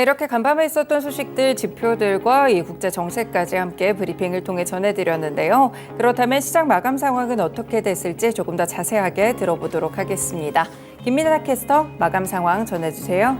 네, 이렇게 간밤에 있었던 소식들, 지표들과 이 국제 정세까지 함께 브리핑을 통해 전해드렸는데요. 그렇다면 시장 마감 상황은 어떻게 됐을지 조금 더 자세하게 들어보도록 하겠습니다. 김민아 캐스터, 마감 상황 전해주세요.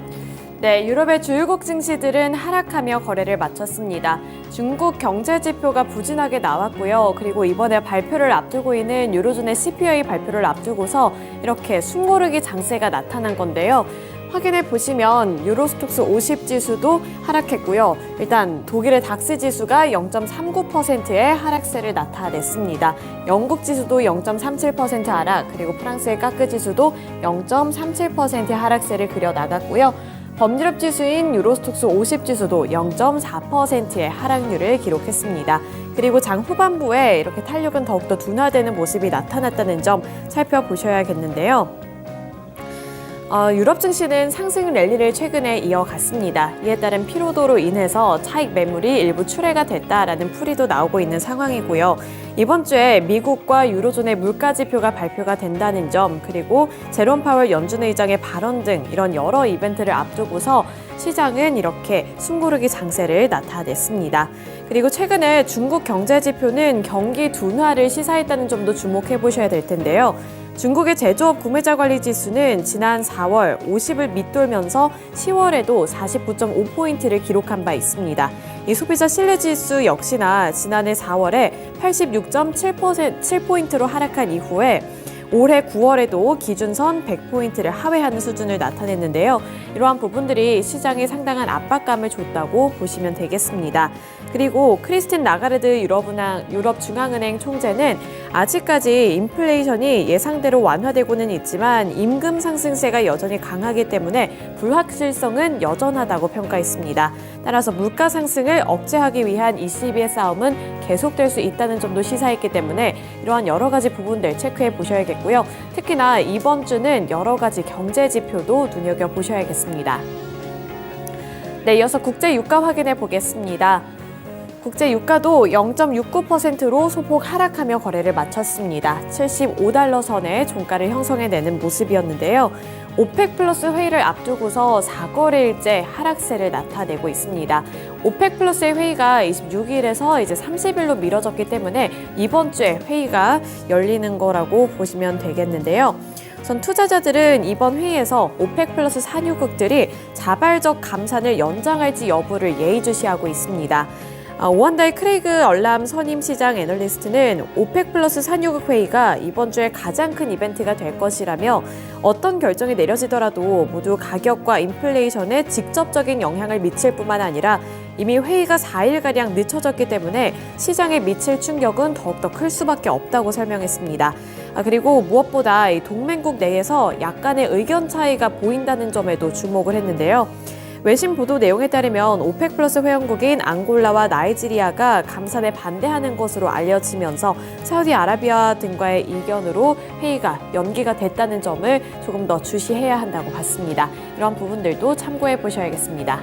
네, 유럽의 주요국 증시들은 하락하며 거래를 마쳤습니다. 중국 경제 지표가 부진하게 나왔고요. 그리고 이번에 발표를 앞두고 있는 유로존의 CPI 발표를 앞두고서 이렇게 숨고르기 장세가 나타난 건데요. 확인해 보시면 유로스톡스 50 지수도 하락했고요. 일단 독일의 닥스 지수가 0.39%의 하락세를 나타냈습니다. 영국 지수도 0.37% 하락, 그리고 프랑스의 까크 지수도 0.37%의 하락세를 그려 나갔고요. 범유럽 지수인 유로스톡스 50 지수도 0.4%의 하락률을 기록했습니다. 그리고 장 후반부에 이렇게 탄력은 더욱더 둔화되는 모습이 나타났다는 점 살펴보셔야겠는데요. 유럽 증시는 상승 랠리를 최근에 이어갔습니다. 이에 따른 피로도로 인해서 차익 매물이 일부 출회가 됐다라는 풀이도 나오고 있는 상황이고요. 이번 주에 미국과 유로존의 물가 지표가 발표가 된다는 점, 그리고 제롬 파월 연준 의장의 발언 등 이런 여러 이벤트를 앞두고서 시장은 이렇게 숨고르기 장세를 나타냈습니다. 그리고 최근에 중국 경제 지표는 경기 둔화를 시사했다는 점도 주목해 보셔야 될 텐데요. 중국의 제조업 구매자 관리 지수는 지난 4월 50을 밑돌면서 10월에도 49.5포인트를 기록한 바 있습니다. 이 소비자 신뢰 지수 역시나 지난해 4월에 86.7포인트로 하락한 이후에 올해 9월에도 기준선 100포인트를 하회하는 수준을 나타냈는데요. 이러한 부분들이 시장에 상당한 압박감을 줬다고 보시면 되겠습니다. 그리고 크리스틴 라가르드 유럽중앙은행 총재는 아직까지 인플레이션이 예상대로 완화되고는 있지만 임금 상승세가 여전히 강하기 때문에 불확실성은 여전하다고 평가했습니다. 따라서 물가 상승을 억제하기 위한 ECB의 싸움은 계속될 수 있다는 점도 시사했기 때문에 이러한 여러 가지 부분들 체크해 보셔야겠고요. 특히나 이번 주는 여러 가지 경제 지표도 눈여겨보셔야겠습니다. 네, 이어서 국제 유가 확인해 보겠습니다. 국제 유가도 0.69%로 소폭 하락하며 거래를 마쳤습니다. 75달러 선의 종가를 형성해내는 모습이었는데요. 오펙 플러스 회의를 앞두고서 4거래일째 하락세를 나타내고 있습니다. 오펙 플러스의 회의가 26일에서 이제 30일로 미뤄졌기 때문에 이번 주에 회의가 열리는 거라고 보시면 되겠는데요. 우선 투자자들은 이번 회의에서 오펙 플러스 산유국들이 자발적 감산을 연장할지 여부를 예의주시하고 있습니다. 오한다이 크레이그 얼람 선임 시장 애널리스트는 오펙 플러스 산유국 회의가 이번 주에 가장 큰 이벤트가 될 것이라며 어떤 결정이 내려지더라도 모두 가격과 인플레이션에 직접적인 영향을 미칠 뿐만 아니라 이미 회의가 4일가량 늦춰졌기 때문에 시장에 미칠 충격은 더욱더 클 수밖에 없다고 설명했습니다. 그리고 무엇보다 이 동맹국 내에서 약간의 의견 차이가 보인다는 점에도 주목을 했는데요. 외신 보도 내용에 따르면 오펙 플러스 회원국인 앙골라와 나이지리아가 감산에 반대하는 것으로 알려지면서 사우디아라비아 등과의 이견으로 회의가 연기가 됐다는 점을 조금 더 주시해야 한다고 봤습니다. 이런 부분들도 참고해 보셔야겠습니다.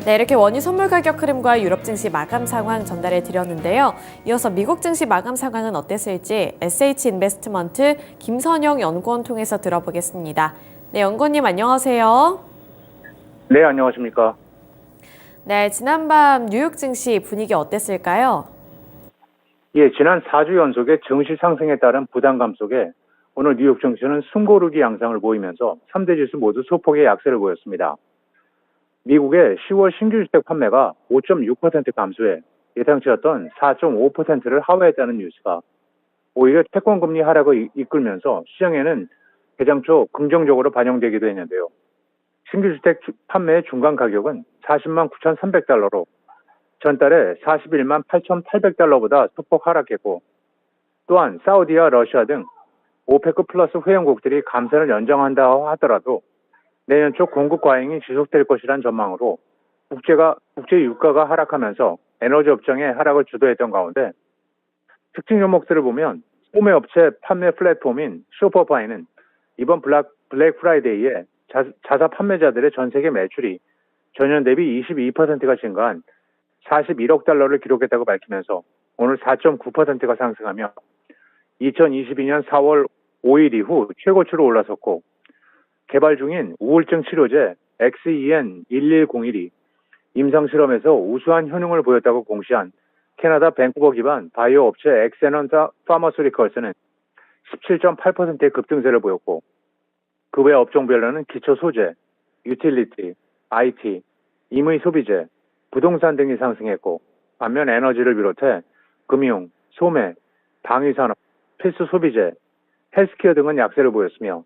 네, 이렇게 원유 선물 가격 흐름과 유럽 증시 마감 상황 전달해 드렸는데요. 이어서 미국 증시 마감 상황은 어땠을지 SH인베스트먼트 김선영 연구원 통해서 들어보겠습니다. 네, 연구원님 안녕하세요. 네, 안녕하십니까. 네, 지난밤 뉴욕 증시 분위기 어땠을까요? 예, 지난 4주 연속의 증시 상승에 따른 부담감 속에 오늘 뉴욕 증시는 숨고르기 양상을 보이면서 3대 지수 모두 소폭의 약세를 보였습니다. 미국의 10월 신규 주택 판매가 5.6% 감소해 예상치였던 4.5%를 하회했다는 뉴스가 오히려 채권금리 하락을 이끌면서 시장에는 개장 초 긍정적으로 반영되기도 했는데요. 신규 주택 판매의 중간 가격은 40만 9,300달러로 전달에 41만 8,800달러보다 소폭 하락했고, 또한 사우디와 러시아 등 오페크 플러스 회원국들이 감산을 연장한다 하더라도 내년 초 공급 과잉이 지속될 것이란 전망으로 국제 유가가 하락하면서 에너지 업종의 하락을 주도했던 가운데 특징 종목들을 보면 소매 업체 판매 플랫폼인 쇼퍼파이는 이번 블랙 프라이데이에 자사 판매자들의 전 세계 매출이 전년 대비 22%가 증가한 41억 달러를 기록했다고 밝히면서 오늘 4.9%가 상승하며 2022년 4월 5일 이후 최고치로 올라섰고, 개발 중인 우울증 치료제 XEN1101이 임상실험에서 우수한 효능을 보였다고 공시한 캐나다 밴쿠버 기반 바이오 업체 엑세넌 파마스리컬스는 17.8%의 급등세를 보였고, 그 외 업종별로는 기초 소재, 유틸리티, IT, 임의 소비재, 부동산 등이 상승했고, 반면 에너지를 비롯해 금융, 소매, 방위산업, 필수 소비재, 헬스케어 등은 약세를 보였으며,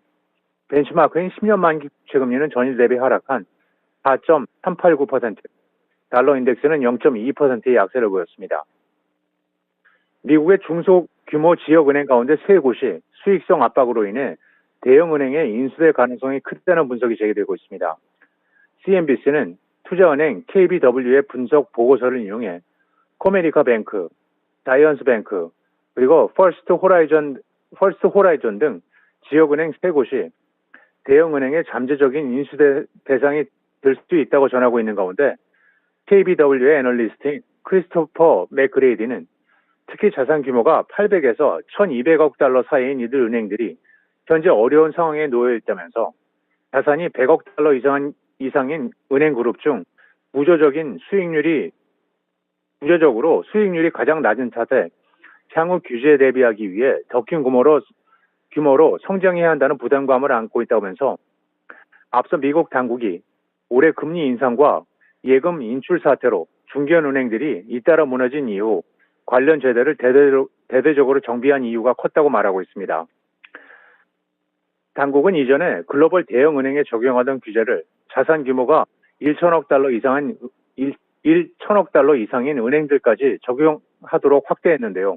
벤치마크인 10년 만기 국채금리는 전일 대비 하락한 4.389%, 달러 인덱스는 0.2%의 약세를 보였습니다. 미국의 중소규모 지역은행 가운데 세 곳이 수익성 압박으로 인해 대형은행의 인수될 가능성이 크다는 분석이 제기되고 있습니다. CNBC는 투자은행 KBW의 분석 보고서를 인용해 코메리카 뱅크, 자이언스 뱅크, 그리고 퍼스트 호라이전 등 지역은행 세 곳이 대형은행의 잠재적인 인수 대상이 될 수도 있다고 전하고 있는 가운데, KBW의 애널리스트인 크리스토퍼 맥그레이디는 특히 자산 규모가 800에서 1200억 달러 사이인 이들 은행들이 현재 어려운 상황에 놓여 있다면서, 자산이 100억 달러 이상인 은행 그룹 중 구조적으로 수익률이 가장 낮은 탓에 향후 규제에 대비하기 위해 더 큰 규모로 성장해야 한다는 부담감을 안고 있다면서, 앞서 미국 당국이 올해 금리 인상과 예금 인출 사태로 중견은행들이 잇따라 무너진 이후 관련 제도를 대대적으로 정비한 이유가 컸다고 말하고 있습니다. 당국은 이전에 글로벌 대형은행에 적용하던 규제를 자산 규모가 1천억 달러 이상인 은행들까지 적용하도록 확대했는데요.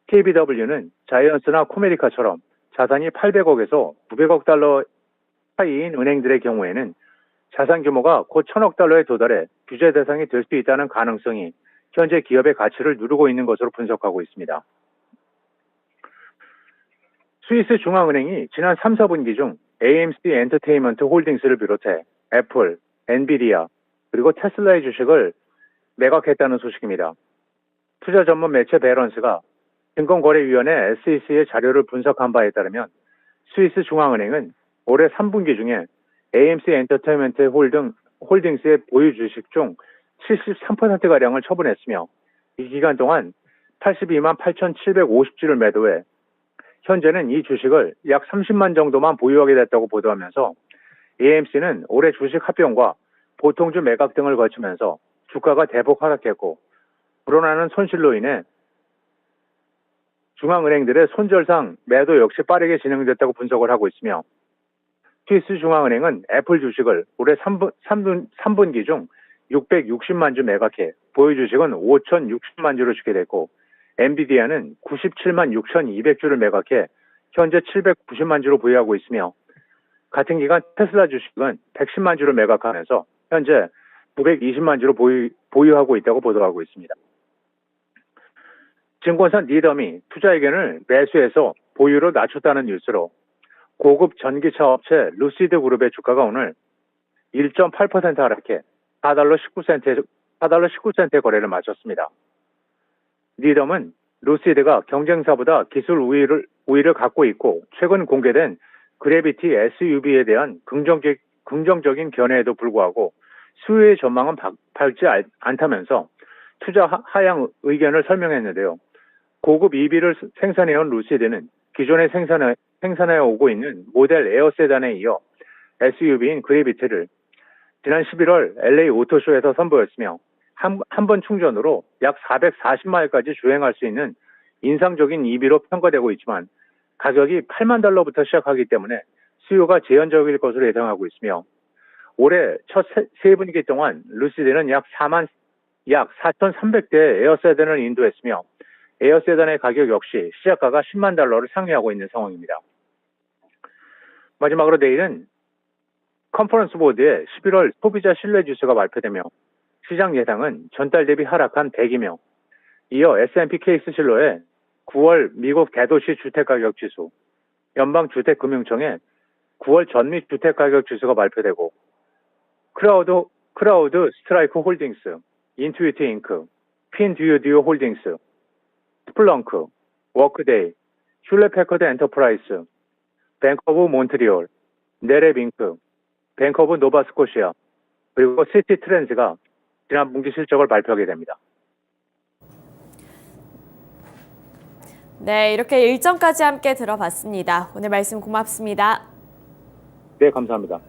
KBW는 자이언스나 코메리카처럼 자산이 800억에서 900억 달러 사이인 은행들의 경우에는 자산 규모가 곧 1000억 달러에 도달해 규제 대상이 될 수 있다는 가능성이 현재 기업의 가치를 누르고 있는 것으로 분석하고 있습니다. 스위스 중앙은행이 지난 3, 4분기 중 AMC 엔터테인먼트 홀딩스를 비롯해 애플, 엔비디아, 그리고 테슬라의 주식을 매각했다는 소식입니다. 투자 전문 매체 베런스가 증권거래위원회 SEC의 자료를 분석한 바에 따르면 스위스 중앙은행은 올해 3분기 중에 AMC 엔터테인먼트 홀딩스의 보유 주식 중 73%가량을 처분했으며, 이 기간 동안 82만 8,750주를 매도해 현재는 이 주식을 약 30만 정도만 보유하게 됐다고 보도하면서, AMC는 올해 주식 합병과 보통주 매각 등을 거치면서 주가가 대폭 하락했고, 불어나는 손실로 인해 중앙은행들의 손절상 매도 역시 빠르게 진행됐다고 분석을 하고 있으며, 스위스 중앙은행은 애플 주식을 올해 3분기 중 660만 주 매각해 보유 주식은 5,060만 주로 주게 됐고, 엔비디아는 97만 6,200주를 매각해 현재 790만 주로 보유하고 있으며, 같은 기간 테슬라 주식은 110만 주를 매각하면서 현재 920만 주로 보유하고 있다고 보도하고 있습니다. 증권사 니덤이 투자 의견을 매수해서 보유로 낮췄다는 뉴스로 고급 전기차 업체 루시드 그룹의 주가가 오늘 1.8% 하락해 4달러 19센트의 거래를 마쳤습니다. 니덤은 루시드가 경쟁사보다 기술 우위를 갖고 있고, 최근 공개된 그래비티 SUV에 대한 긍정적인 견해에도 불구하고 수요의 전망은 밝지 않다면서 투자 하향 의견을 설명했는데요. 고급 EV를 생산해온 루시드는 기존에 생산해 오고 있는 모델 에어 세단에 이어 SUV인 그래비티를 지난 11월 LA 오토쇼에서 선보였으며, 한 번 충전으로 약 440마일까지 주행할 수 있는 인상적인 EV로 평가되고 있지만, 가격이 8만 달러부터 시작하기 때문에 수요가 제한적일 것으로 예상하고 있으며, 올해 첫 세 분기 동안 루시드는 약 4,300대의 에어세단을 인도했으며, 에어세단의 가격 역시 시작가가 10만 달러를 상회하고 있는 상황입니다. 마지막으로 내일은 컨퍼런스 보드의 11월 소비자 신뢰 지수가 발표되며, 시장 예상은 전달 대비 하락한 100이며, 이어 S&P 케이스 실러의 9월 미국 대도시 주택가격 지수, 연방주택금융청의 9월 전미 주택가격 지수가 발표되고, 크라우드 스트라이크 홀딩스, 인투이트 잉크, 핀듀오 홀딩스, 스플렁크, 워크데이, 슐레패커드 엔터프라이스, 뱅크 오브 몬트리올, 네랩 잉크, 뱅크 오브 노바스코시아, 그리고 시티 트렌즈가 지난 분기 실적을 발표하게 됩니다. 네, 이렇게 일정까지 함께 들어봤습니다. 오늘 말씀 고맙습니다. 네, 감사합니다.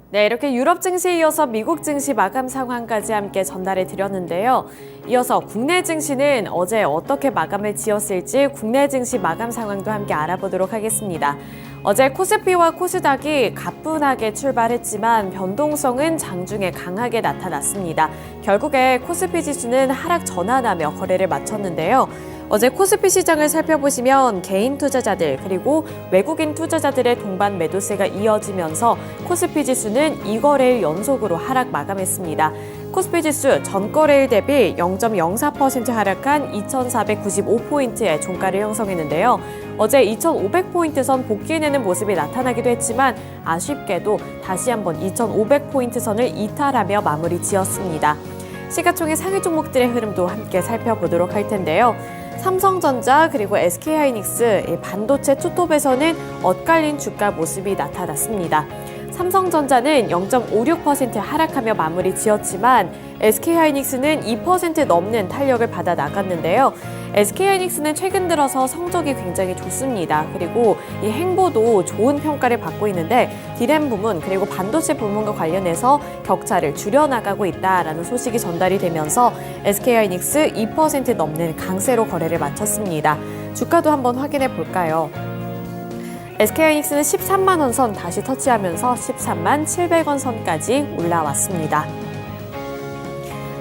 네, 이렇게 유럽 증시에 이어서 미국 증시 마감 상황까지 함께 전달해 드렸는데요. 이어서 국내 증시는 어제 어떻게 마감을 지었을지 국내 증시 마감 상황도 함께 알아보도록 하겠습니다. 어제 코스피와 코스닥이 가뿐하게 출발했지만 변동성은 장중에 강하게 나타났습니다. 결국에 코스피 지수는 하락 전환하며 거래를 마쳤는데요. 어제 코스피 시장을 살펴보시면 개인 투자자들 그리고 외국인 투자자들의 동반 매도세가 이어지면서 코스피 지수는 2거래일 연속으로 하락 마감했습니다. 코스피 지수 전거래일 대비 0.04% 하락한 2,495포인트의 종가를 형성했는데요. 어제 2,500포인트 선 복귀해내는 모습이 나타나기도 했지만 아쉽게도 다시 한번 2,500포인트 선을 이탈하며 마무리 지었습니다. 시가총액 상위 종목들의 흐름도 함께 살펴보도록 할 텐데요. 삼성전자 그리고 SK하이닉스 반도체 투톱에서는 엇갈린 주가 모습이 나타났습니다. 삼성전자는 0.56% 하락하며 마무리 지었지만 SK하이닉스는 2% 넘는 탄력을 받아 나갔는데요. SK하이닉스는 최근 들어서 성적이 굉장히 좋습니다. 그리고 이 행보도 좋은 평가를 받고 있는데 디램 부문 그리고 반도체 부문과 관련해서 격차를 줄여나가고 있다라는 소식이 전달이 되면서 SK하이닉스 2% 넘는 강세로 거래를 마쳤습니다. 주가도 한번 확인해 볼까요? SK하이닉스는 13만 원 선 다시 터치하면서 13만 700원 선까지 올라왔습니다.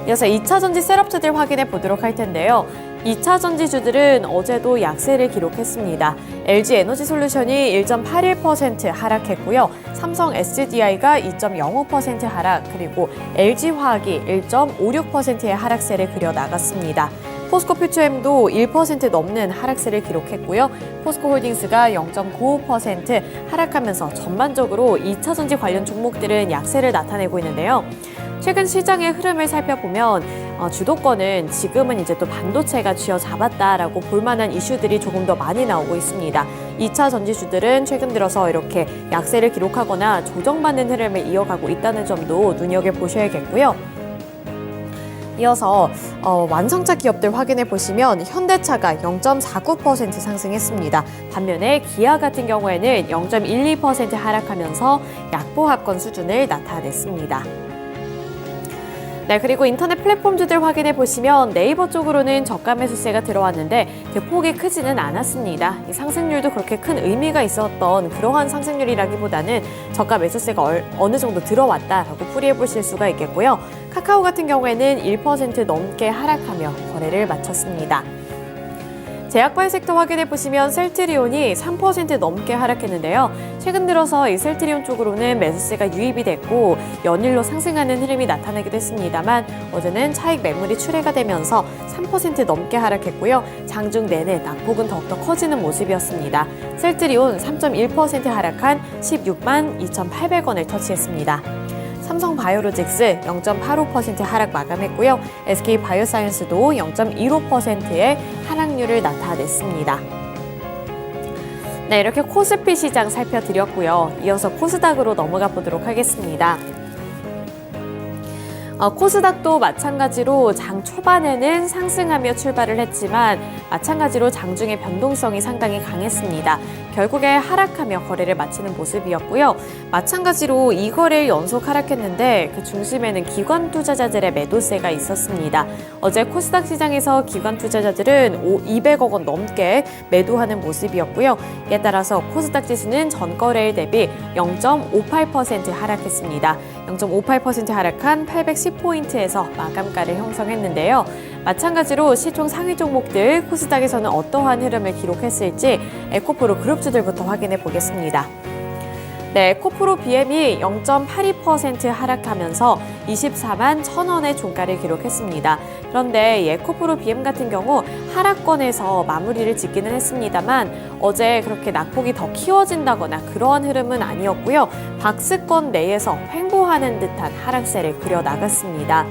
이어서 2차전지 셋업주들 확인해 보도록 할 텐데요. 2차전지주들은 어제도 약세를 기록했습니다. LG에너지솔루션이 1.81% 하락했고요. 삼성 SDI가 2.05% 하락, 그리고 LG화학이 1.56%의 하락세를 그려나갔습니다. 포스코퓨처엠도 1% 넘는 하락세를 기록했고요. 포스코홀딩스가 0.95% 하락하면서 전반적으로 2차전지 관련 종목들은 약세를 나타내고 있는데요. 최근 시장의 흐름을 살펴보면 주도권은 지금은 이제 또 반도체가 쥐어잡았다라고 볼만한 이슈들이 조금 더 많이 나오고 있습니다. 2차 전지주들은 최근 들어서 이렇게 약세를 기록하거나 조정받는 흐름을 이어가고 있다는 점도 눈여겨보셔야겠고요. 이어서 완성차 기업들 확인해 보시면 현대차가 0.49% 상승했습니다. 반면에 기아 같은 경우에는 0.12% 하락하면서 약보합권 수준을 나타냈습니다. 네, 그리고 인터넷 플랫폼주들 확인해 보시면 네이버 쪽으로는 저가 매수세가 들어왔는데 대폭이 크지는 않았습니다. 이 상승률도 그렇게 큰 의미가 있었던 그러한 상승률이라기보다는 저가 매수세가 어느 정도 들어왔다라고 풀이해 보실 수가 있겠고요. 카카오 같은 경우에는 1% 넘게 하락하며 거래를 마쳤습니다. 제약바이오 섹터 확인해 보시면 셀트리온이 3% 넘게 하락했는데요. 최근 들어서 이 셀트리온 쪽으로는 매수세가 유입이 됐고 연일로 상승하는 흐름이 나타나기도 했습니다만 어제는 차익 매물이 출회가 되면서 3% 넘게 하락했고요. 장중 내내 낙폭은 더욱더 커지는 모습이었습니다. 셀트리온 3.1% 하락한 16만 2,800원을 터치했습니다. 삼성바이오로직스 0.85% 하락 마감했고요. SK바이오사이언스도 0.15%의 하락률을 나타냈습니다. 네, 이렇게 코스피 시장 살펴드렸고요. 이어서 코스닥으로 넘어가 보도록 하겠습니다. 코스닥도 마찬가지로 장 초반에는 상승하며 출발을 했지만 마찬가지로 장중의 변동성이 상당히 강했습니다. 결국에 하락하며 거래를 마치는 모습이었고요. 마찬가지로 2거래일 연속 하락했는데 그 중심에는 기관 투자자들의 매도세가 있었습니다. 어제 코스닥 시장에서 기관 투자자들은 200억 원 넘게 매도하는 모습이었고요. 이에 따라서 코스닥 지수는 전거래일 대비 0.58% 하락했습니다. 0.58% 하락한 810포인트에서 마감가를 형성했는데요. 마찬가지로 시총 상위 종목들 코스닥에서는 어떠한 흐름을 기록했을지 에코프로 그룹주들부터 확인해 보겠습니다. 네, 에코프로 BM이 0.82% 하락하면서 24만 1,000원의 종가를 기록했습니다. 그런데 에코프로 BM 같은 경우 하락권에서 마무리를 짓기는 했습니다만 어제 그렇게 낙폭이 더 키워진다거나 그러한 흐름은 아니었고요. 박스권 내에서 횡보하는 듯한 하락세를 그려나갔습니다.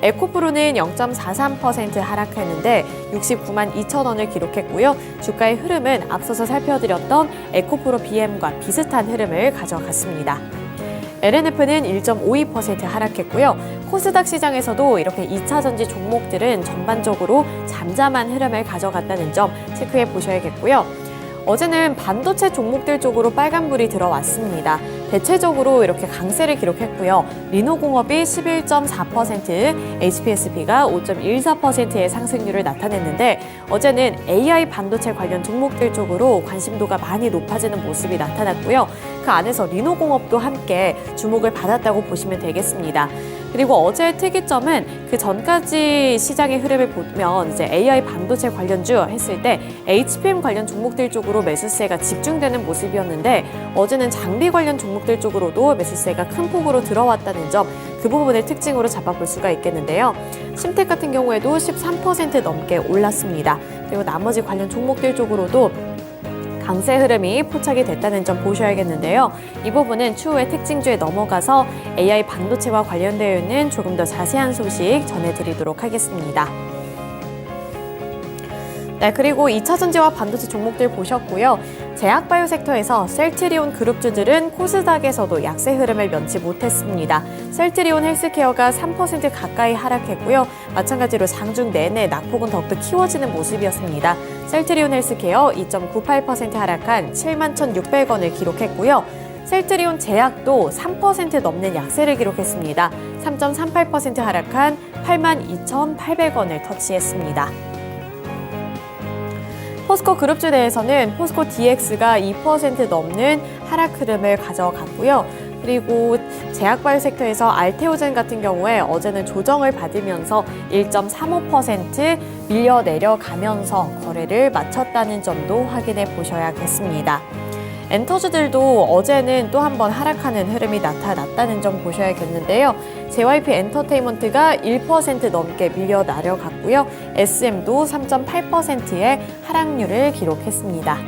에코프로는 0.43% 하락했는데 69만 2천 원을 기록했고요. 주가의 흐름은 앞서서 살펴드렸던 에코프로 BM과 비슷한 흐름을 가져갔습니다. LNF는 1.52% 하락했고요. 코스닥 시장에서도 이렇게 2차 전지 종목들은 전반적으로 잠잠한 흐름을 가져갔다는 점 체크해 보셔야겠고요. 어제는 반도체 종목들 쪽으로 빨간불이 들어왔습니다. 대체적으로 이렇게 강세를 기록했고요. 리노공업이 11.4%, HPSB가 5.14%의 상승률을 나타냈는데 어제는 AI 반도체 관련 종목들 쪽으로 관심도가 많이 높아지는 모습이 나타났고요. 그 안에서 리노공업도 함께 주목을 받았다고 보시면 되겠습니다. 그리고 어제의 특이점은 그 전까지 시장의 흐름을 보면 이제 AI 반도체 관련주 했을 때 HPM 관련 종목들 쪽으로 매수세가 집중되는 모습이었는데 어제는 장비 관련 종목들 쪽으로도 매수세가 큰 폭으로 들어왔다는 점, 그 부분을 특징으로 잡아볼 수가 있겠는데요. 심텍 같은 경우에도 13% 넘게 올랐습니다. 그리고 나머지 관련 종목들 쪽으로도 강세 흐름이 포착이 됐다는 점 보셔야겠는데요. 이 부분은 추후에 특징주에 넘어가서 AI 반도체와 관련되어 있는 조금 더 자세한 소식 전해드리도록 하겠습니다. 네, 그리고 2차 전지와 반도체 종목들 보셨고요. 제약바이오 섹터에서 셀트리온 그룹주들은 코스닥에서도 약세 흐름을 면치 못했습니다. 셀트리온 헬스케어가 3% 가까이 하락했고요. 마찬가지로 장중 내내 낙폭은 더욱더 키워지는 모습이었습니다. 셀트리온 헬스케어 2.98% 하락한 71,600원을 기록했고요. 셀트리온 제약도 3% 넘는 약세를 기록했습니다. 3.38% 하락한 82,800원을 터치했습니다. 포스코 그룹주 내에서는 포스코 DX가 2% 넘는 하락 흐름을 가져갔고요. 그리고 제약바이오 섹터에서 알테오젠 같은 경우에 어제는 조정을 받으면서 1.35% 밀려 내려가면서 거래를 마쳤다는 점도 확인해 보셔야겠습니다. 엔터주들도 어제는 또 한 번 하락하는 흐름이 나타났다는 점 보셔야겠는데요. JYP 엔터테인먼트가 1% 넘게 밀려 내려갔고요. SM도 3.8%의 하락률을 기록했습니다.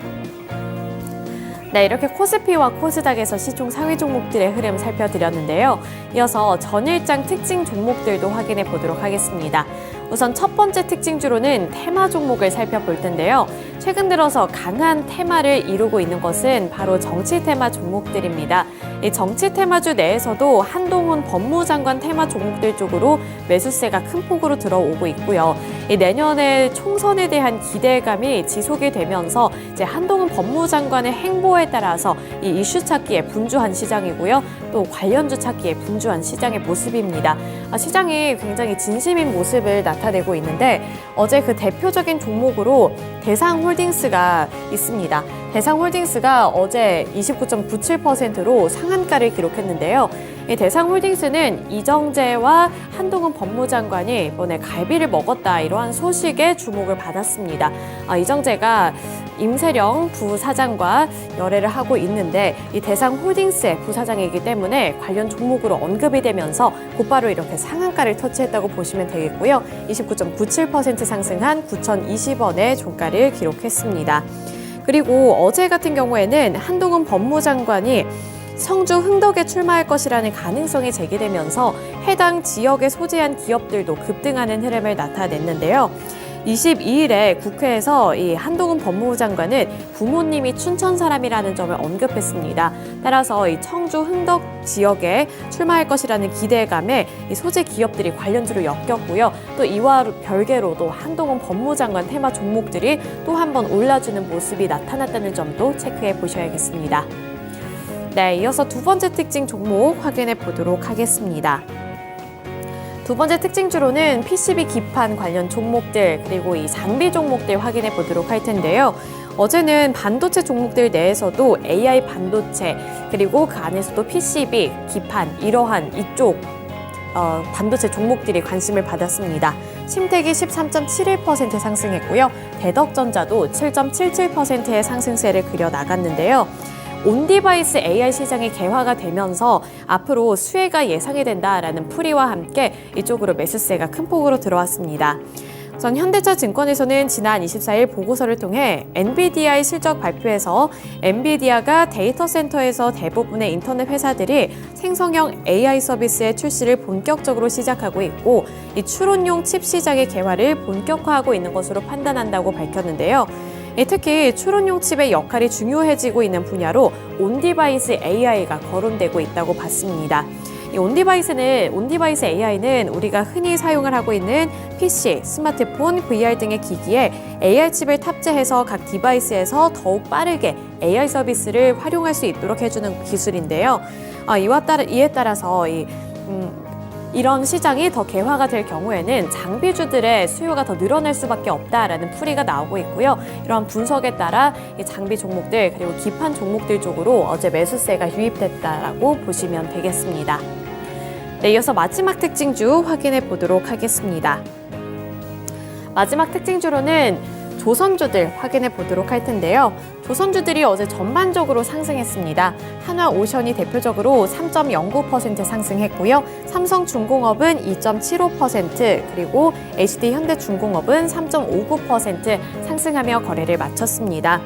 네, 이렇게 코스피와 코스닥에서 시총 상위 종목들의 흐름 살펴드렸는데요. 이어서 전일장 특징 종목들도 확인해 보도록 하겠습니다. 우선 첫 번째 특징주로는 테마 종목을 살펴볼 텐데요. 최근 들어서 강한 테마를 이루고 있는 것은 바로 정치 테마 종목들입니다. 이 정치 테마주 내에서도 한동훈 법무장관 테마 종목들 쪽으로 매수세가 큰 폭으로 들어오고 있고요. 이 내년에 총선에 대한 기대감이 지속이 되면서 이제 한동훈 법무장관의 행보에 따라서 이 이슈 찾기에 분주한 시장이고요. 또 관련주 찾기에 분주한 시장의 모습입니다. 시장이 굉장히 진심인 모습을 나타내고 있는데 어제 그 대표적인 종목으로 대상홀딩스가 있습니다. 대상홀딩스가 어제 29.97%로 상한가를 기록했는데요. 이 대상홀딩스는 이정재와 한동훈 법무장관이 이번에 갈비를 먹었다 이러한 소식에 주목을 받았습니다. 이정재가 임세령 부사장과 열애를 하고 있는데 이 대상홀딩스의 부사장이기 때문에 관련 종목으로 언급이 되면서 곧바로 이렇게 상한가를 터치했다고 보시면 되겠고요. 29.97% 상승한 9,020원의 종가를 기록했습니다. 그리고 어제 같은 경우에는 한동훈 법무장관이 성주 흥덕에 출마할 것이라는 가능성이 제기되면서 해당 지역에 소재한 기업들도 급등하는 흐름을 나타냈는데요. 22일에 국회에서 이 한동훈 법무부 장관은 부모님이 춘천 사람이라는 점을 언급했습니다. 따라서 이 청주 흥덕 지역에 출마할 것이라는 기대감에 이 소재 기업들이 관련주로 엮였고요. 또 이와 별개로도 한동훈 법무부 장관 테마 종목들이 또 한 번 올라주는 모습이 나타났다는 점도 체크해 보셔야겠습니다. 네, 이어서 두 번째 특징 종목 확인해 보도록 하겠습니다. 두 번째 특징주로는 PCB 기판 관련 종목들 그리고 이 장비 종목들 확인해 보도록 할 텐데요. 어제는 반도체 종목들 내에서도 AI 반도체 그리고 그 안에서도 PCB, 기판 이러한 이쪽 반도체 종목들이 관심을 받았습니다. 심텍이 13.71% 상승했고요. 대덕전자도 7.77%의 상승세를 그려 나갔는데요. 온디바이스 AI 시장이 개화가 되면서 앞으로 수혜가 예상이 된다라는 풀이와 함께 이쪽으로 매수세가 큰 폭으로 들어왔습니다. 우선 현대차증권에서는 지난 24일 보고서를 통해 엔비디아의 실적 발표에서 엔비디아가 데이터 센터에서 대부분의 인터넷 회사들이 생성형 AI 서비스의 출시를 본격적으로 시작하고 있고 이 추론용 칩 시장의 개화를 본격화하고 있는 것으로 판단한다고 밝혔는데요. 특히 추론용 칩의 역할이 중요해지고 있는 분야로 온디바이스 AI가 거론되고 있다고 봤습니다. 이 온디바이스 AI는 우리가 흔히 사용을 하고 있는 PC, 스마트폰, VR 등의 기기에 AI 칩을 탑재해서 각 디바이스에서 더욱 빠르게 AI 서비스를 활용할 수 있도록 해주는 기술인데요. 이에 따라서 이런 시장이 더 개화가 될 경우에는 장비주들의 수요가 더 늘어날 수밖에 없다라는 풀이가 나오고 있고요. 이러한 분석에 따라 이 장비 종목들 그리고 기판 종목들 쪽으로 어제 매수세가 유입됐다라고 보시면 되겠습니다. 네, 이어서 마지막 특징주 확인해 보도록 하겠습니다. 마지막 특징주로는 조선주들 확인해 보도록 할 텐데요. 조선주들이 어제 전반적으로 상승했습니다. 한화오션이 대표적으로 3.09% 상승했고요. 삼성중공업은 2.75%, 그리고 HD현대중공업은 3.59% 상승하며 거래를 마쳤습니다.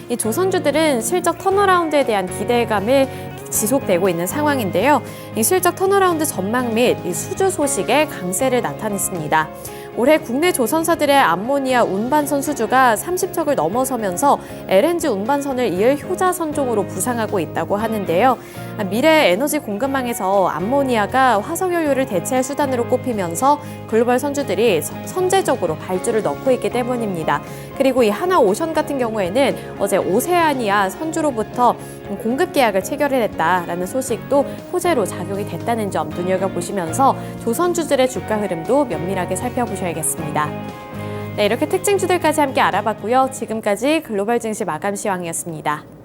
이 조선주들은 실적 턴어라운드에 대한 기대감을 지속되고 있는 상황인데요. 이 실적 턴어라운드 전망 및 이 수주 소식에 강세를 나타냈습니다. 올해 국내 조선사들의 암모니아 운반선 수주가 30척을 넘어서면서 LNG 운반선을 이을 효자 선종으로 부상하고 있다고 하는데요. 미래 에너지 공급망에서 암모니아가 화석연료를 대체할 수단으로 꼽히면서 글로벌 선주들이 선제적으로 발주를 넣고 있기 때문입니다. 그리고 이 하나오션 같은 경우에는 어제 오세아니아 선주로부터 공급 계약을 체결을 했다라는 소식도 호재로 작용이 됐다는 점 눈여겨보시면서 조선주들의 주가 흐름도 면밀하게 살펴보셔야겠습니다. 네, 이렇게 특징주들까지 함께 알아봤고요. 지금까지 글로벌 증시 마감 시황이었습니다.